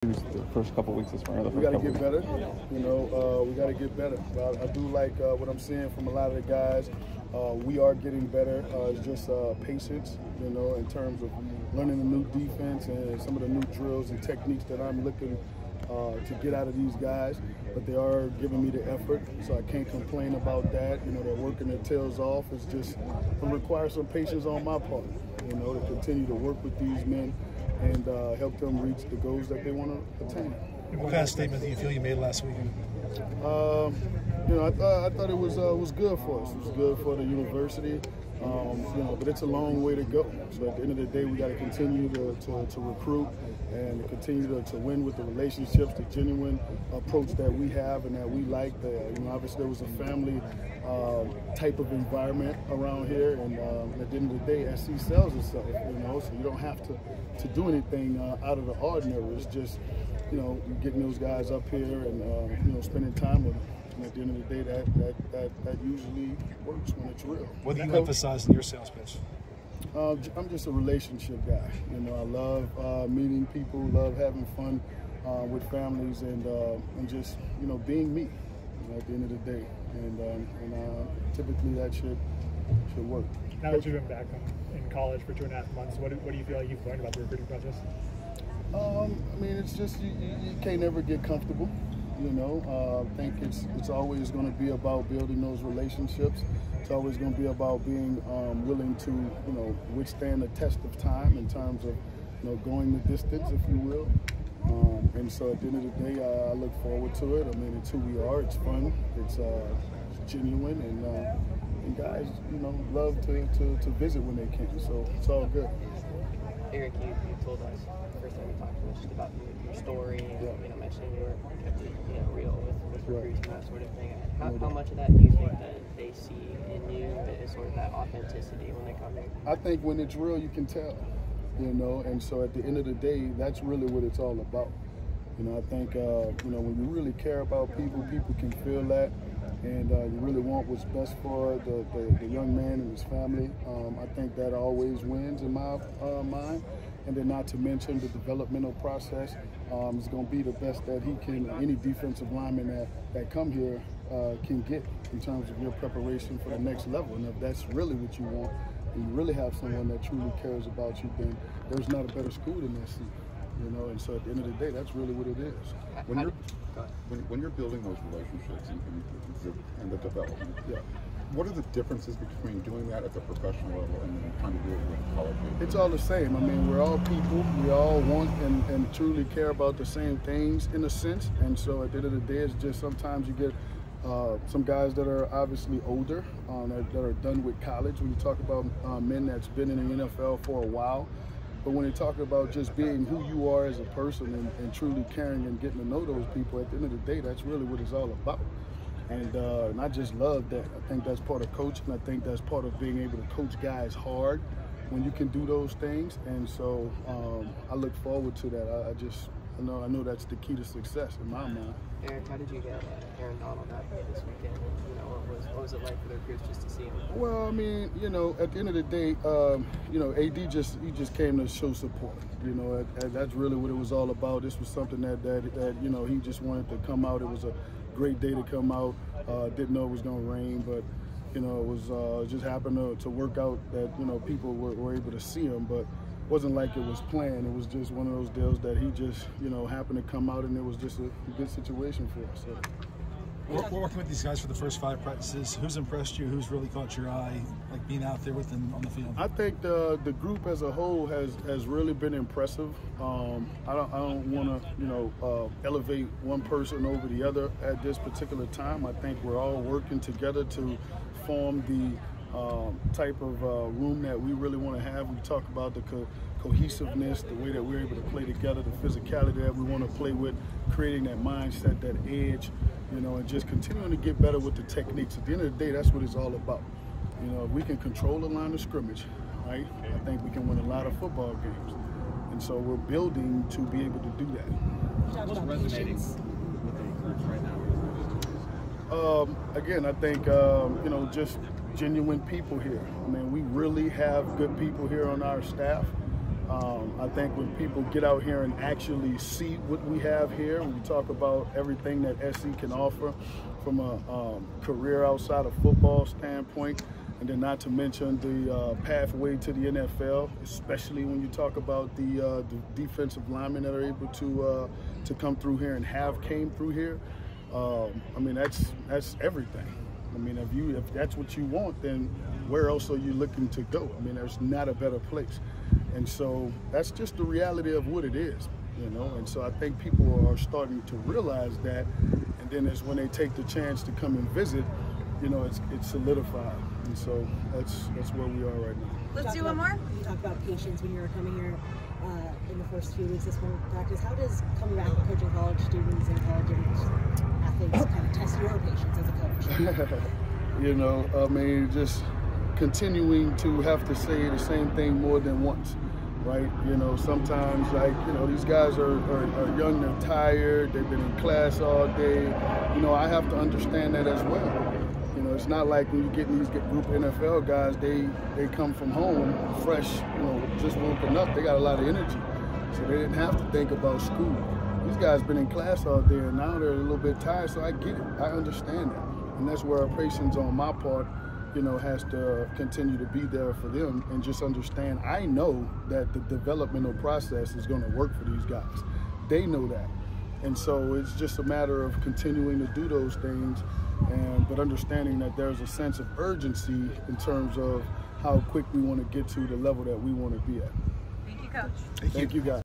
The first couple weeks of spring. We got to get better. We got to get better. I do like what I'm seeing from a lot of the guys. We are getting better. It's just patience, in terms of learning the new defense and some of the new drills and techniques that I'm looking to get out of these guys. But they are giving me the effort, so I can't complain about that. They're working their tails off. It's just it requires some patience on my part, to continue to work with these men and help them reach the goals that they want to attain. What kind of statement do you feel you made last week? I thought it was good for us. It was good for the university, but it's a long way to go. So at the end of the day, we got to continue to recruit and to continue to win with the relationships, the genuine approach that we have and that we like. Obviously there was a family type of environment around here, and at the end of the day, SC sells itself. So you don't have to do anything out of the ordinary. It's just getting those guys up here and spending time with them. And at the end of the day, that usually works when it's real. What do you emphasize in your sales pitch? I'm just a relationship guy. I love meeting people, love having fun with families, and just being me at the end of the day. And typically that should work. Now that you've been back in college for 2.5 months, what do you feel like you've learned about the recruiting process? It's just you can't ever get comfortable. I think it's always going to be about building those relationships. It's always going to be about being willing to withstand the test of time in terms of going the distance, if you will. And so at the end of the day, I look forward to it. It's who we are. It's fun. It's genuine, and guys, love to visit when they can. So it's all good. Eric, you told us the first time we talked to us just about your story, and mentioning you were real with recruits and that sort of thing. How much of that do you think that they see in you as sort of that authenticity when they come in? I think when it's real, you can tell. And so at the end of the day, that's really what it's all about. I think when you really care about people, people can feel that, and you really want what's best for the young man and his family. I think that always wins in my mind. And then not to mention the developmental process is going to be the best that any defensive lineman that come here can get in terms of your preparation for the next level. And if that's really what you want, and you really have someone that truly cares about you, then there's not a better school than SC. And so at the end of the day, that's really what it is. When you're building those relationships and the development, what are the differences between doing that at the professional level and then trying to do it with college people? It's all the same. We're all people. We all want and truly care about the same things in a sense. And so at the end of the day, it's just sometimes you get some guys that are obviously older, that are done with college. When you talk about men that's been in the NFL for a while, but when you talk about just being who you are as a person and truly caring and getting to know those people, at the end of the day, that's really what it's all about. And I just love that. I think that's part of coaching. I think that's part of being able to coach guys hard when you can do those things. And so I look forward to that. I know that's the key to success in my mind. Eric, how did you get Aaron Donald out here this weekend? What was it like for the recruits just to see him? Well, at the end of the day, AD just came to show support. That's really what it was all about. This was something that he just wanted to come out. It was a great day to come out. Didn't know it was going to rain, but it was just happened to work out that people were able to see him, but it wasn't like it was planned. It was just one of those deals that he just happened to come out, and it was just a good situation for us. So. We're working with these guys for the first 5 practices. Who's impressed you? Who's really caught your eye, like being out there with them on the field? I think the group as a whole has really been impressive. I don't want to elevate one person over the other at this particular time. I think we're all working together to form the type of room that we really want to have. We talk about the cohesiveness, the way that we're able to play together, the physicality that we want to play with, creating that mindset, that edge, and just continuing to get better with the techniques. At the end of the day, that's what it's all about. If we can control the line of scrimmage, right, I think we can win a lot of football games. And so we're building to be able to do that. What's resonating with the recruits right now? Again, I think, just genuine people here. We really have good people here on our staff. I think when people get out here and actually see what we have here, we talk about everything that SC can offer from a career outside of football standpoint, and then not to mention the pathway to the NFL, especially when you talk about the defensive linemen that are able to come through here and have came through here. I mean, that's everything. I mean, if that's what you want, then where else are you looking to go? I mean, there's not a better place. And so that's just the reality of what it is, you know. And so I think people are starting to realize that. And then it's when they take the chance to come and visit, you know, it's solidified. And so that's where we are right now. Let's do one more. You talked about patience when you were coming here in the first few weeks of spring practice. How does coming back and coaching college students and college athletes kind of test your patience as a coach? You know, I mean, just continuing to have to say the same thing more than once, right? You know, sometimes, like, you know, these guys are young, they're tired, they've been in class all day. You know, I have to understand that as well. You know, it's not like when you get these group NFL guys, they come from home fresh, you know, just woken up. They got a lot of energy, so they didn't have to think about school. These guys been in class all day, and now they're a little bit tired, so I get it. I understand that. And that's where patience on my part, you know, has to continue to be there for them and just understand. I know that the developmental process is going to work for these guys. They know that. And so it's just a matter of continuing to do those things, but understanding that there's a sense of urgency in terms of how quick we want to get to the level that we want to be at. Thank you, Coach. Thank you, guys.